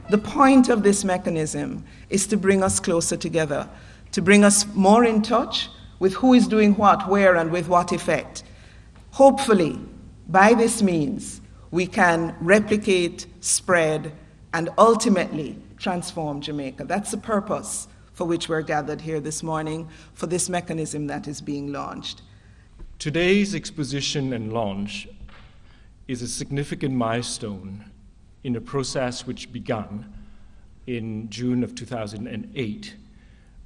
The point of this mechanism is to bring us closer together, to bring us more in touch with who is doing what, where, and with what effect. Hopefully, by this means, we can replicate, spread, and ultimately transform Jamaica. That's the purpose for which we're gathered here this morning, for this mechanism that is being launched. Today's exposition and launch is a significant milestone in a process which began in June of 2008,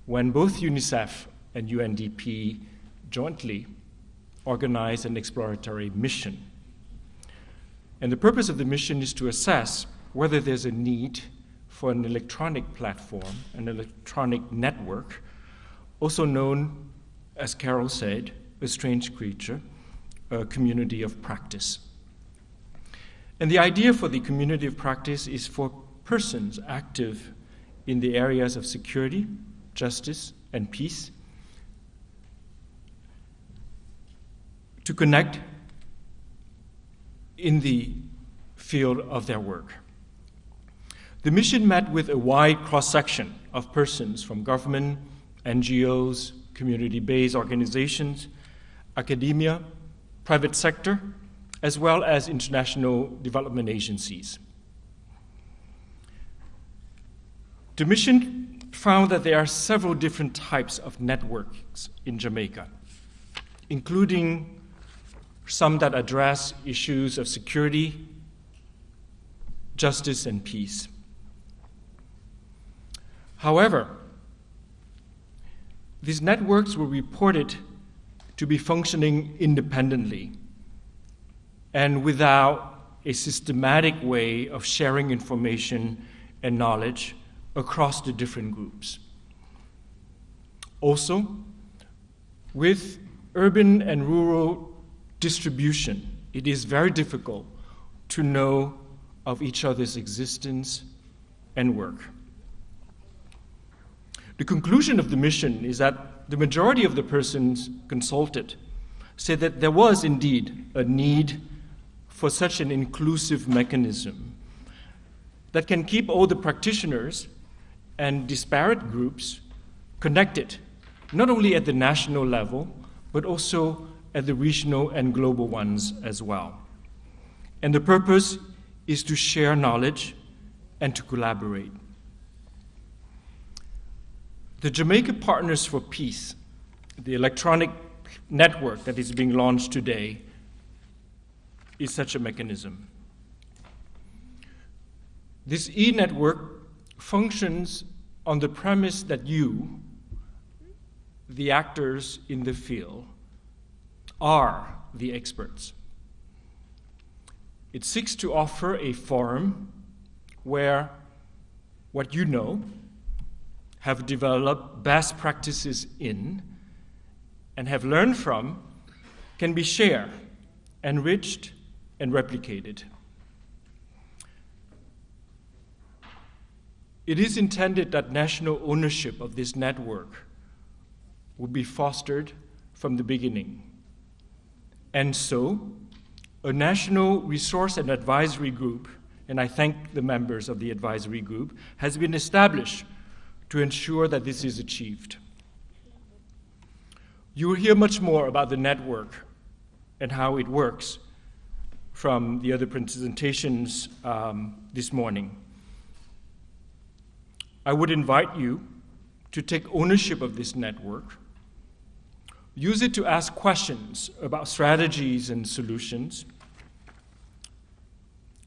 when both UNICEF and UNDP jointly organized an exploratory mission. And the purpose of the mission is to assess whether there's a need for an electronic platform, an electronic network, also known, as Carol said, a strange creature, a community of practice. And the idea for the community of practice is for persons active in the areas of security, justice, and peace to connect in the field of their work. The mission met with a wide cross-section of persons from government, NGOs, community-based organizations, academia, private sector, as well as international development agencies. The mission found that there are several different types of networks in Jamaica, including some that address issues of security, justice, and peace. However, these networks were reported to be functioning independently and without a systematic way of sharing information and knowledge across the different groups. Also, with urban and rural distribution, it is very difficult to know of each other's existence and work. The conclusion of the mission is that the majority of the persons consulted said that there was indeed a need for such an inclusive mechanism that can keep all the practitioners and disparate groups connected, not only at the national level, but also at the regional and global ones as well. And the purpose is to share knowledge and to collaborate. The Jamaica Partners for Peace, the electronic network that is being launched today, is such a mechanism. This e-network functions on the premise that you, the actors in the field, are the experts. It seeks to offer a forum where what you know, have developed best practices in, and have learned from, can be shared, enriched, and replicated. It is intended that national ownership of this network would be fostered from the beginning. And so, a national resource and advisory group, and I thank the members of the advisory group, has been established to ensure that this is achieved. You will hear much more about the network and how it works from the other presentations this morning. I would invite you to take ownership of this network, use it to ask questions about strategies and solutions,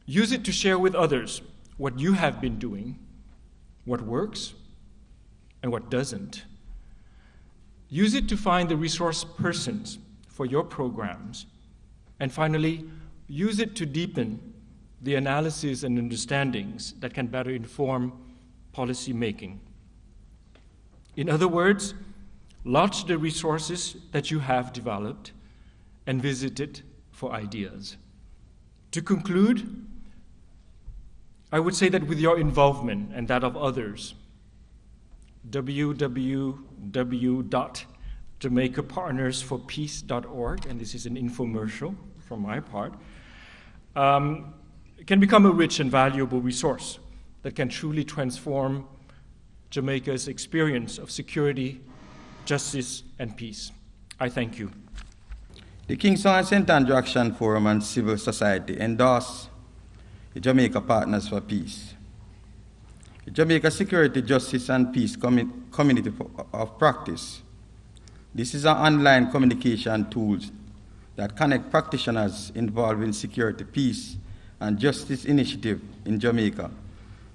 use it to share with others what you have been doing, what works, and what doesn't. Use it to find the resource persons for your programs. And finally, use it to deepen the analysis and understandings that can better inform policy making. In other words, launch the resources that you have developed and visit it for ideas. To conclude, I would say that with your involvement and that of others, www.jamaicapartnersforpeace.org, and this is an infomercial from my part, can become a rich and valuable resource that can truly transform Jamaica's experience of security, justice, and peace. I thank you. The Kingston and St. Andrew Action Forum and civil society endorse the Jamaica Partners for Peace. The Jamaica Security, Justice, and Peace Community of Practice. This is an online communication tool that connects practitioners involved in security, peace, and justice initiative in Jamaica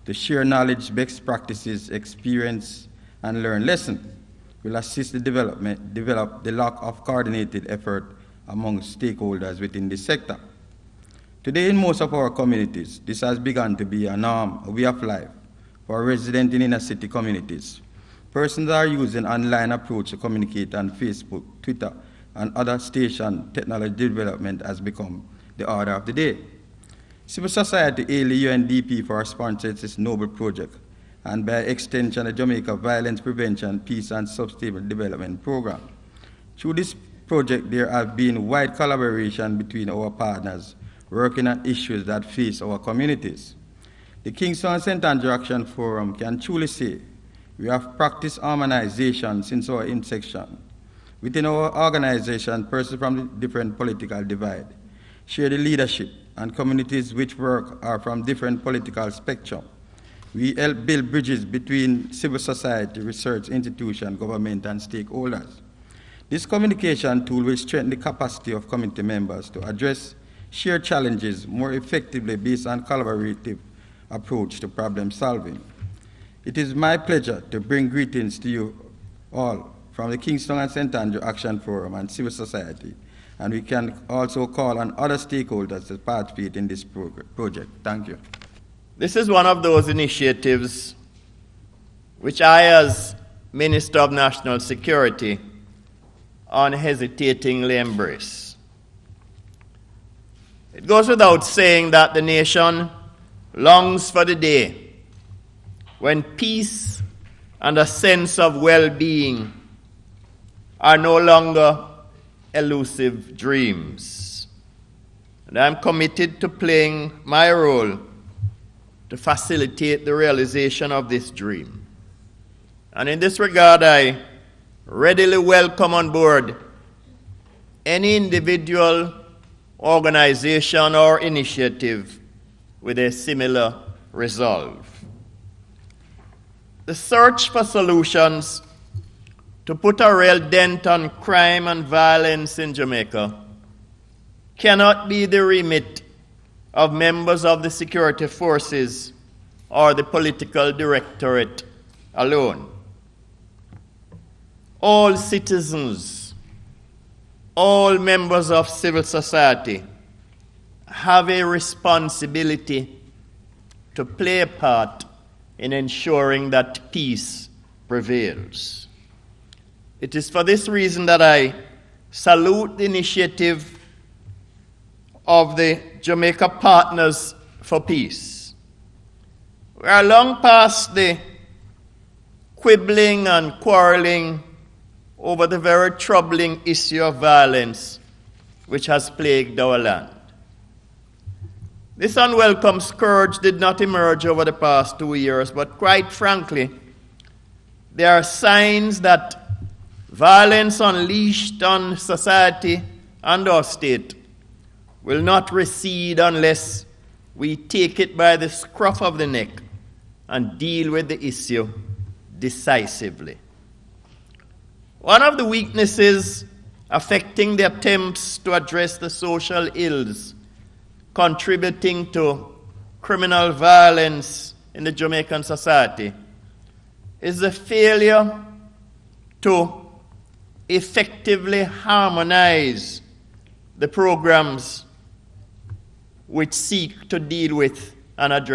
to share knowledge, best practices, experience, and learn lessons. Will assist the develop the lack of coordinated effort among stakeholders within this sector. Today, in most of our communities, this has begun to be a norm, a way of life for residents in inner city communities. Persons are using online approach to communicate on Facebook, Twitter, and other station technology development has become the order of the day. Civil society hailed the UNDP for sponsoring this noble project, and by extension, the Jamaica Violence Prevention, Peace and Sustainable Development Program. Through this project, there has been wide collaboration between our partners working on issues that face our communities. The Kingston and St. Andrew Action Forum can truly say we have practiced harmonization since our inception. Within our organization, persons from the different political divide share the leadership, and communities which work are from different political spectrum. We help build bridges between civil society, research institutions, government, and stakeholders. This communication tool will strengthen the capacity of community members to address shared challenges more effectively based on collaborative approach to problem solving. It is my pleasure to bring greetings to you all from the Kingston and St. Andrew Action Forum and civil society, and we can also call on other stakeholders to participate in this project. Thank you. This is one of those initiatives which I, as Minister of National Security, unhesitatingly embrace. It goes without saying that the nation longs for the day when peace and a sense of well-being are no longer elusive dreams. And I'm committed to playing my role to facilitate the realization of this dream. And in this regard, I readily welcome on board any individual, organization, or initiative with a similar resolve. The search for solutions to put a real dent on crime and violence in Jamaica cannot be the remit of members of the security forces or the political directorate alone. All citizens, all members of civil society have a responsibility to play a part in ensuring that peace prevails. It is for this reason that I salute the initiative of the Jamaica Partners for Peace. We are long past the quibbling and quarreling over the very troubling issue of violence which has plagued our land. This unwelcome scourge did not emerge over the past 2 years, but quite frankly, there are signs that violence unleashed on society and our state will not recede unless we take it by the scruff of the neck and deal with the issue decisively. One of the weaknesses affecting the attempts to address the social ills contributing to criminal violence in the Jamaican society is the failure to effectively harmonize the programs which seek to deal with and address